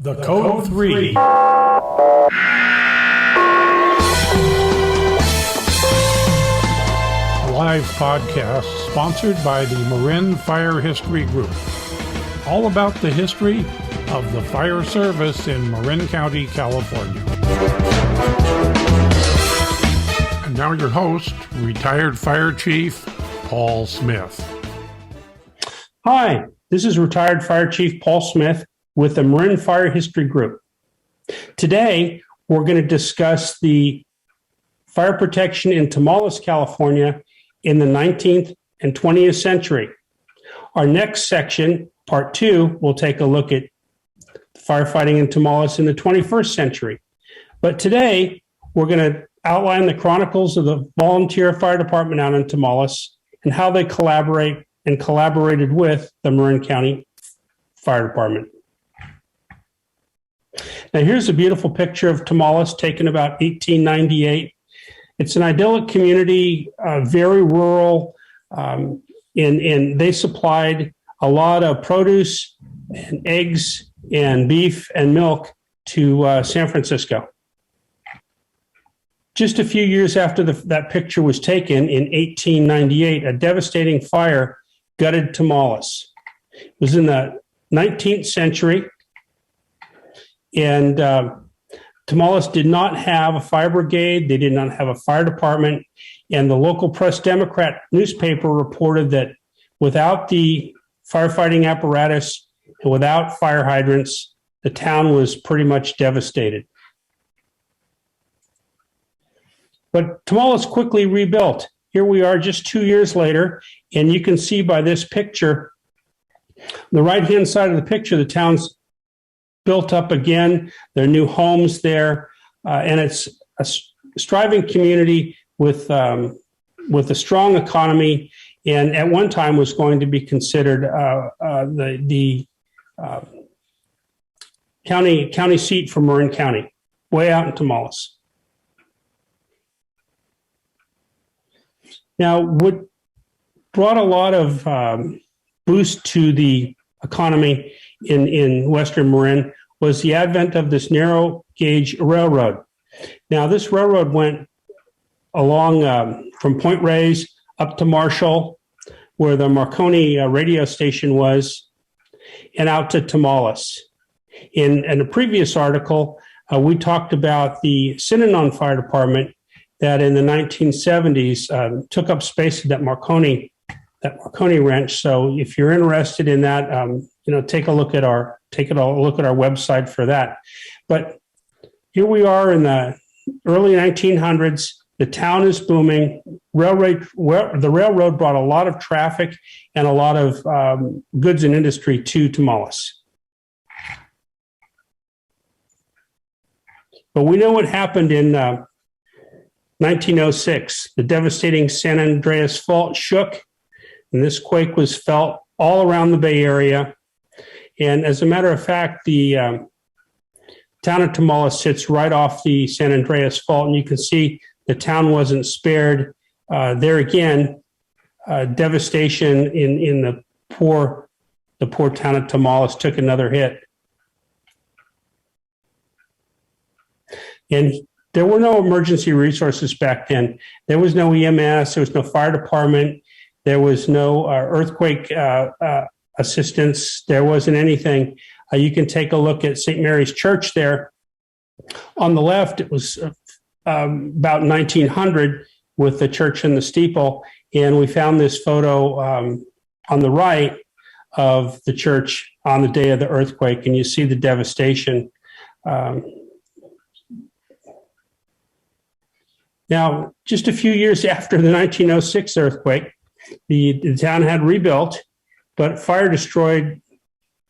The Code 3. Live podcast sponsored by the Marin Fire History Group. All about the history of the fire service in Marin County, California. And now your host, retired Fire Chief Paul Smith. Hi, this is retired Fire Chief Paul Smith with the Marin Fire History Group. Today, we're going to discuss the fire protection in Tomales, California in the 19th and 20th century. Our next section, part 2, will take a look at firefighting in Tomales in the 21st century. But today, we're going to outline the chronicles of the volunteer fire department out in Tomales and how they collaborated with the Marin County Fire Department. Now, here's a beautiful picture of Tomales taken about 1898. It's an idyllic community, very rural, and they supplied a lot of produce and eggs and beef and milk to San Francisco. Just a few years after that picture was taken in 1898, a devastating fire gutted Tomales. It was in the 19th century, and Tomales did not have a fire brigade. They did not have a fire department. And the local Press Democrat newspaper reported that without the firefighting apparatus and without fire hydrants, the town was pretty much devastated. But Tomales quickly rebuilt. Here we are just 2 years later, and you can see by this picture, the right-hand side of the picture, the town's built up again. There are new homes there, and it's a striving community with a strong economy, and at one time was going to be considered the county seat for Marin County, way out in Tomales. Now, what brought a lot of boost to the economy in Western Marin was the advent of this narrow gauge railroad. Now, this railroad went along from Point Reyes up to Marshall, where the Marconi radio station was, and out to Tomales. In a previous article, we talked about the Synanon Fire Department that in the 1970s took up space at that Marconi Ranch. So if you're interested in that, take a look at our website for that. But here we are in the early 1900s. The town is booming. The railroad brought a lot of traffic and a lot of goods and industry to Tomales. But we know what happened in 1906. The devastating San Andreas Fault shook, and this quake was felt all around the Bay Area. And as a matter of fact, the town of Tomales sits right off the San Andreas Fault, and you can see the town wasn't spared. There again, devastation in the poor town of Tomales took another hit. And there were no emergency resources back then. There was no EMS, there was no fire department, there was no earthquake assistance, there wasn't anything. You can take a look at St. Mary's Church there. On the left, it was about 1900 with the church and the steeple, and we found this photo on the right of the church on the day of the earthquake, and you see the devastation. Now, just a few years after the 1906 earthquake, the town had rebuilt, but fire destroyed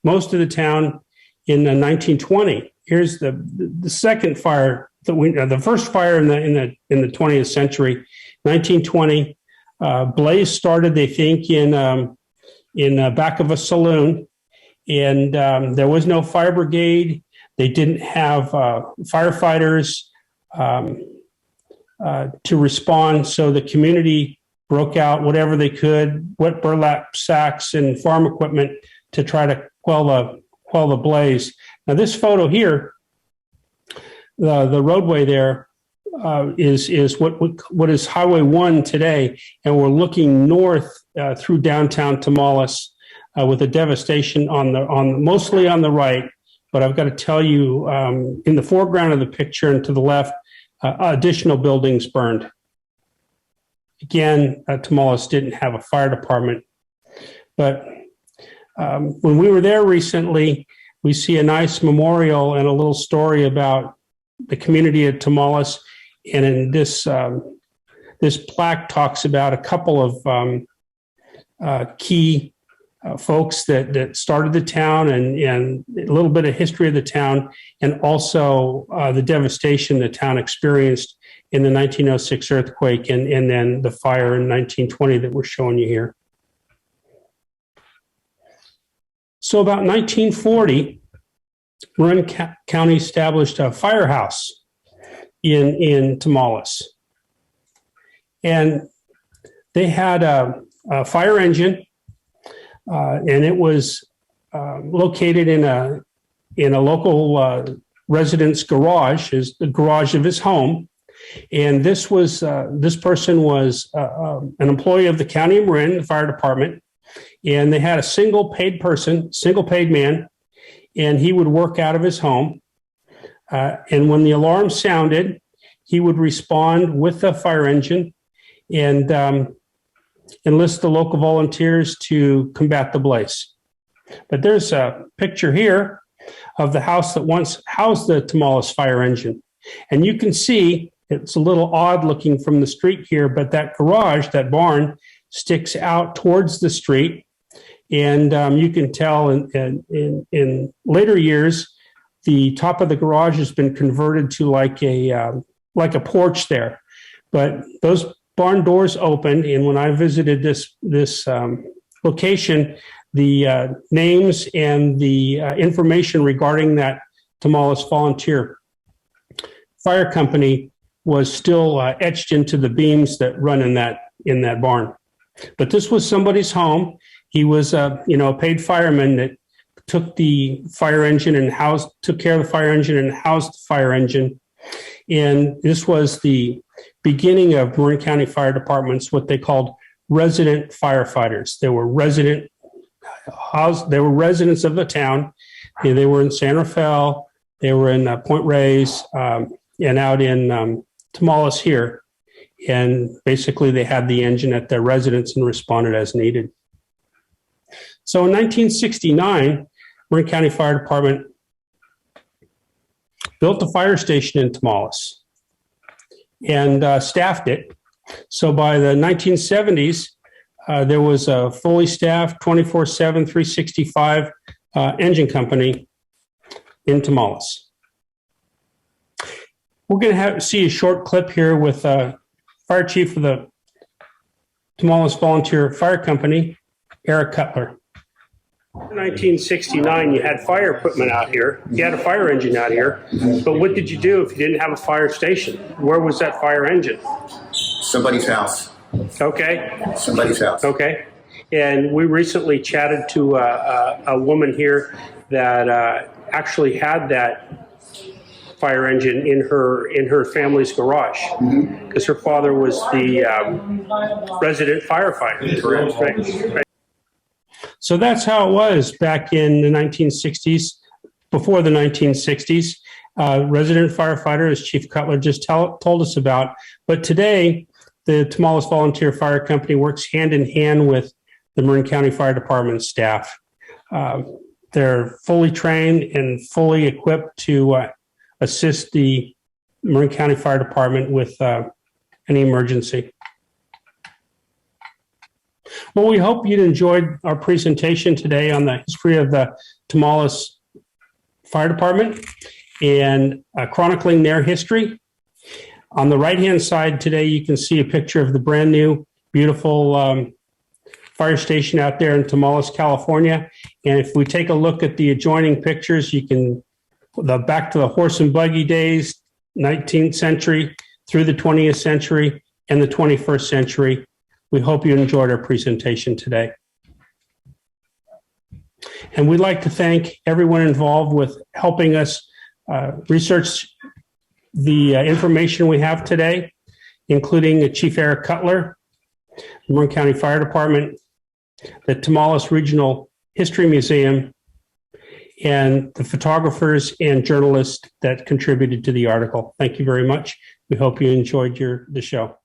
most of the town in 1920. Here's the second fire. The first fire in the 20th century, 1920. Blaze started, they think, in back of a saloon, and there was no fire brigade. They didn't have firefighters to respond, so the community broke out whatever they could, wet burlap sacks and farm equipment to try to quell the blaze. Now, this photo here, the roadway there is what is Highway 1 today, and we're looking north through downtown Tomales with a devastation mostly on the right. But I've got to tell you, in the foreground of the picture and to the left, additional buildings burned. Again, Tomales didn't have a fire department, but when we were there recently, we see a nice memorial and a little story about the community of Tomales. And in this plaque talks about a couple of key folks that started the town and a little bit of history of the town, and also the devastation the town experienced in the 1906 earthquake and then the fire in 1920 that we're showing you here. So about 1940, Marin County established a firehouse in Tomales. And they had a fire engine, and it was located in a local resident's garage, is the garage of his home. And this person was an employee of the County of Marin, the fire department, and they had a single paid man, and he would work out of his home. And when the alarm sounded, he would respond with the fire engine and enlist the local volunteers to combat the blaze. But there's a picture here of the house that once housed the Tomales fire engine. And you can see it's a little odd looking from the street here, but that garage, that barn, sticks out towards the street. And you can tell in later years, the top of the garage has been converted to like a porch there. But those barn doors opened, and when I visited this location, the names and the information regarding that Tomales Volunteer Fire Company was still etched into the beams that run in that barn. But this was somebody's home. He was a paid fireman that took the fire engine and took care of the fire engine and housed the fire engine. And this was the beginning of Marin County Fire Departments, what they called resident firefighters. They were residents of the town. They were in San Rafael, they were in Point Reyes, and out in Tomales here. And basically they had the engine at their residence and responded as needed. So in 1969, Marin County Fire Department built a fire station in Tomales and staffed it. So by the 1970s, there was a fully staffed 24/7, 365 engine company in Tomales. We're going to see a short clip here with Fire Chief of the Tomales Volunteer Fire Company, Eric Cutler. In 1969, you had fire equipment out here. You had a fire engine out here. But what did you do if you didn't have a fire station? Where was that fire engine? Somebody's house. Okay. Somebody's house. Okay. And we recently chatted to a woman here that actually had that fire engine in her family's garage because her father was the resident firefighter. Correct. Right. So that's how it was back in the 1960s, before the 1960s. Resident firefighter, as Chief Cutler just told us about. But today, the Tomales Volunteer Fire Company works hand in hand with the Marin County Fire Department staff. They're fully trained and fully equipped to assist the Marin County Fire Department with any emergency. Well, we hope you'd enjoyed our presentation today on the history of the Tomales Fire Department and chronicling their history. On the right-hand side today, you can see a picture of the brand new, beautiful fire station out there in Tomales, California. And if we take a look at the adjoining pictures, you can back to the horse and buggy days, 19th century through the 20th century and the 21st century. We hope you enjoyed our presentation today. And we'd like to thank everyone involved with helping us research the information we have today, including Chief Eric Cutler, the Marin County Fire Department, the Tomales Regional History Museum, and the photographers and journalists that contributed to the article. Thank you very much. We hope you enjoyed the show.